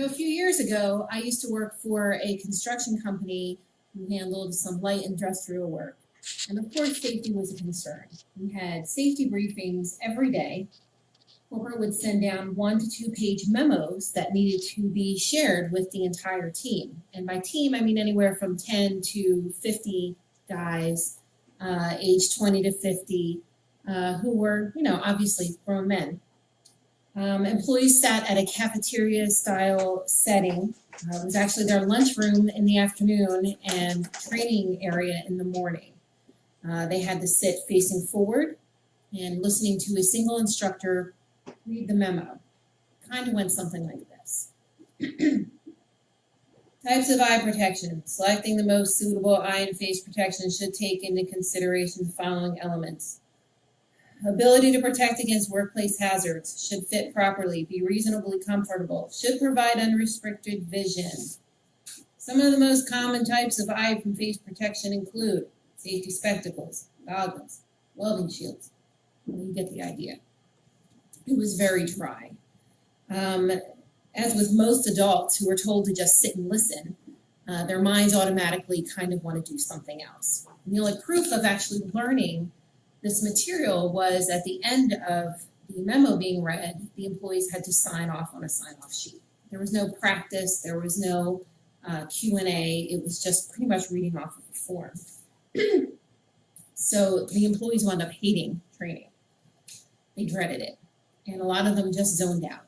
A few years ago, I used to work for a construction company who handled some light industrial work. And of course, safety was a concern. We had safety briefings every day. Corporate would send down 1 to 2 page memos that needed to be shared with the entire team. And by team, I mean anywhere from 10 to 50 guys, aged 20 to 50, who were, obviously grown men. Employees sat at a cafeteria-style setting. It was actually their lunchroom in the afternoon and training area in the morning. They had to sit facing forward and listening to a single instructor read the memo. Kind of went something like this. Types of eye protection. Selecting the most suitable eye and face protection should take into consideration the following elements. Ability to protect against workplace hazards, should fit properly, be reasonably comfortable, should provide unrestricted vision. Some of the most common types of eye and face protection include safety spectacles, goggles, welding shields. Well, you get the idea. It was very dry. As with most adults who are told to just sit and listen, their minds automatically kind of want to do something else. And the only proof of actually learning this material was at the end of the memo being read, the employees had to sign off on a sign-off sheet. There was no practice, there was no Q&A, it was just pretty much reading off of the form. So the employees wound up hating training. They dreaded it, and a lot of them just zoned out.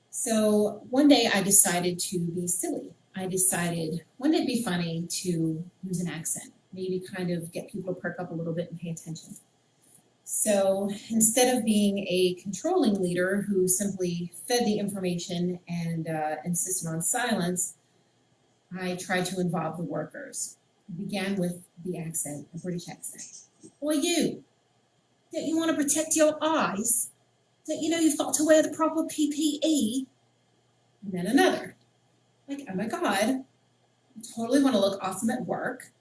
So one day I decided to be silly. I decided, wouldn't it be funny to use an accent? Maybe kind of get people to perk up a little bit and pay attention. So instead of being a controlling leader who simply fed the information and insisted on silence, I tried to involve the workers. I began with the accent, a British accent. Boy, you, don't you want to protect your eyes? Don't you know you've got to wear the proper PPE? And then another. Like, oh my God, I totally want to look awesome at work.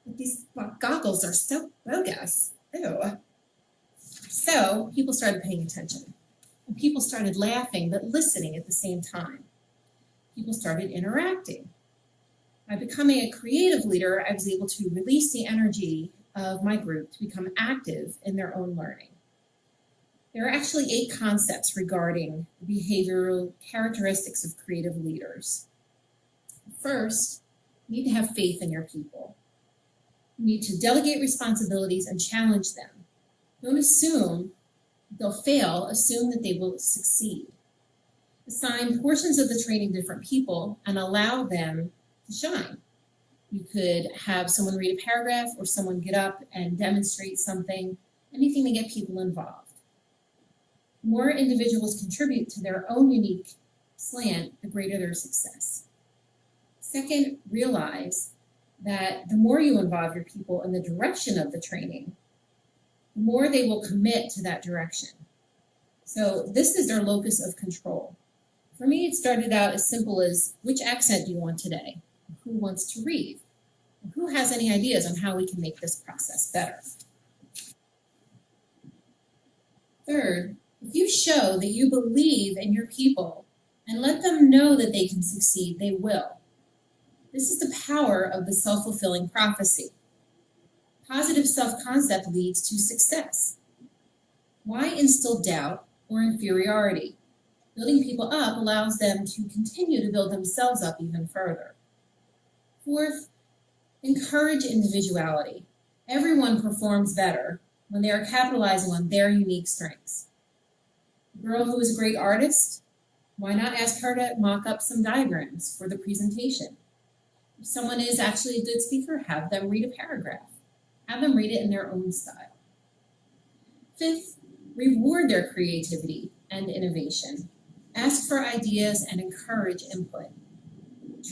But these goggles are so bogus. Ew. So people started paying attention. And people started laughing, but listening at the same time. People started interacting. By becoming a creative leader, I was able to release the energy of my group to become active in their own learning. There are actually 8 concepts regarding the behavioral characteristics of creative leaders. First, you need to have faith in your people. You need to delegate responsibilities and challenge them. Don't assume they'll fail, assume that they will succeed. Assign portions of the training to different people and allow them to shine. You could have someone read a paragraph or someone get up and demonstrate something, anything to get people involved. The more individuals contribute to their own unique slant, the greater their success. Second, realize that the more you involve your people in the direction of the training, the more they will commit to that direction. So this is their locus of control. For me, it started out as simple as, which accent do you want today? Who wants to read? And who has any ideas on how we can make this process better? Third, if you show that you believe in your people and let them know that they can succeed, they will. This is the power of the self-fulfilling prophecy. Positive self-concept leads to success. Why instill doubt or inferiority? Building people up allows them to continue to build themselves up even further. Fourth, encourage individuality. Everyone performs better when they are capitalizing on their unique strengths. A girl who is a great artist, why not ask her to mock up some diagrams for the presentation? If someone is actually a good speaker, have them read a paragraph. Have them read it in their own style. Fifth, reward their creativity and innovation. Ask for ideas and encourage input.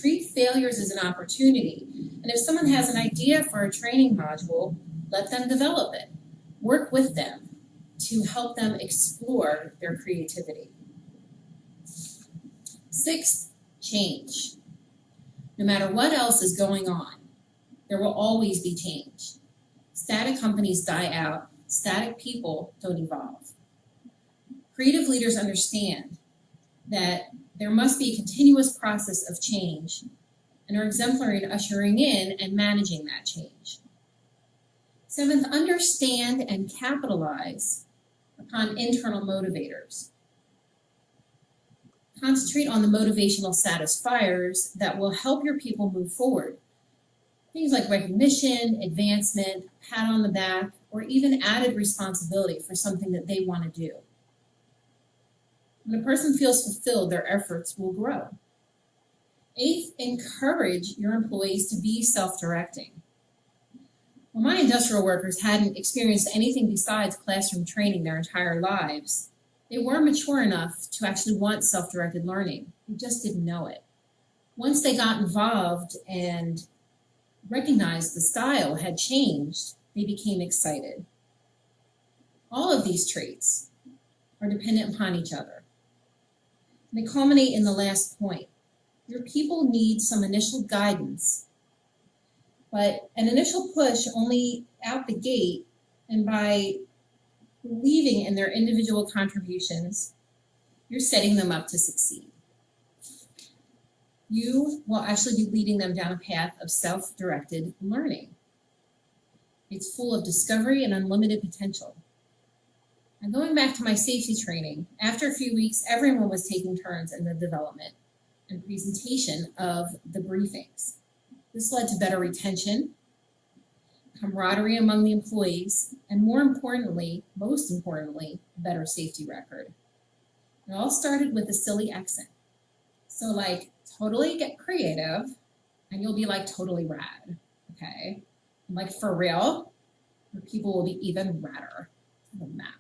Treat failures as an opportunity. And if someone has an idea for a training module, let them develop it. Work with them to help them explore their creativity. Sixth, change. No matter what else is going on, there will always be change. Static companies die out. Static people don't evolve. Creative leaders understand that There must be a continuous process of change and are exemplary in ushering in and managing that change. Seventh, understand and capitalize upon internal motivators. Concentrate on the motivational satisfiers that will help your people move forward. Things like recognition, advancement, pat on the back, or even added responsibility for something that they want to do. When a person feels fulfilled, their efforts will grow. Eighth, encourage your employees to be self-directing. When my industrial workers hadn't experienced anything besides classroom training their entire lives, they were mature enough to actually want self-directed learning. They just didn't know it. Once they got involved and recognized the style had changed, they became excited. All of these traits are dependent upon each other. And they culminate in the last point. Your people need some initial guidance, but an initial push only out the gate, and by believing in their individual contributions, you're setting them up to succeed. You will actually be leading them down a path of self-directed learning. It's full of discovery and unlimited potential. And going back to my safety training, after a few weeks, everyone was taking turns in the development and presentation of the briefings. This led to better retention, camaraderie among the employees, and most importantly, a better safety record. It all started with a silly accent. So like, totally get creative, and you'll be like totally rad, okay? And like for real, your people will be even radder to the map.